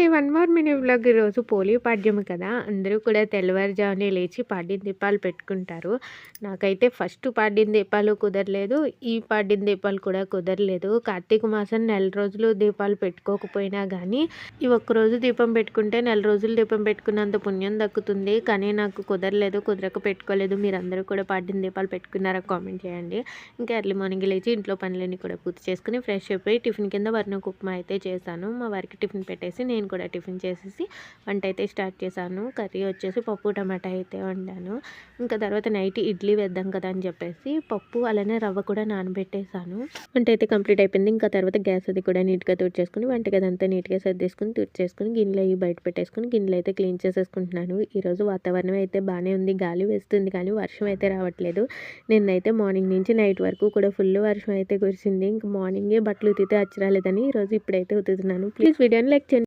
అండి. One more mini vlog. ఈరోజు polio పాడ్యం కదా! అందరూ కూడా తెల్లవారుజామునే లేచి పాడ్యం దీపాలు పెట్టుకుంటారు. నాకైతే ఫస్ట్ పాడ్యం దీపాలు కుదరలేదు. ఈ పాడ్యం దీపాలు కూడా కుదరలేదు. కార్తీక మాసం నెల రోజులు దీపాలు పెట్టుకోకపోయినా గానీ, ఈ ఒక్కరోజు దీపం పెట్టుకుంటే నెల రోజులు దీపం పెట్టుకున్నంత పుణ్యం దక్కుతుంది. కానీ నాకు కుదరలేదు. కుదరక పెట్టుకోలేదు. మీరందరూ కూడా పాడ్యం దీపాలు పెట్టుకున్నారా? కామెంట్ చేయండి. ఇంకా ఎర్లీ మార్నింగ్ లేచి ఇంట్లో పనులన్నీ కూడా పూర్తి చేసుకొని ఫ్రెష్ అయిపోయి టిఫిన్ కింద వర్ణకు ఉప్మా అయితే చేశాను. మా వారికి టిఫిన్ పెట్టేసి నేను కూడా టిఫిన్ చేసేసి వంట అయితే స్టార్ట్ చేశాను. కర్రీ వచ్చేసి పప్పు టమాటా అయితే వండాను. ఇంకా తర్వాత నైట్ ఇడ్లీ వేద్దాం కదా అని చెప్పేసి పప్పు అలానే రవ్వ కూడా నానబెట్టేశాను. వంట అయితే కంప్లీట్ అయిపోయింది. ఇంకా తర్వాత గ్యాస్ అది కూడా నీట్గా తుడిచేసుకుని వంటగది అంతా నీట్గా సర్దేసుకుని తుడిచేసుకుని గిన్నెలు అవి బయట పెట్టేసుకుని గిన్నెలు అయితే క్లీన్ చేసేసుకుంటున్నాను. ఈరోజు వాతావరణం అయితే బాగానే ఉంది. గాలి వేస్తుంది కానీ వర్షం అయితే రావట్లేదు. నిన్నైతే మార్నింగ్ నుంచి నైట్ వరకు కూడా ఫుల్ వర్షం అయితే కురిసింది. ఇంకా మార్నింగే బట్టలు ఉతికితే అచ్చరాలేదని ఈరోజు ఇప్పుడైతే ఉతుకుతున్నాను. ప్లీజ్ వీడియోని లైక్ చేయండి.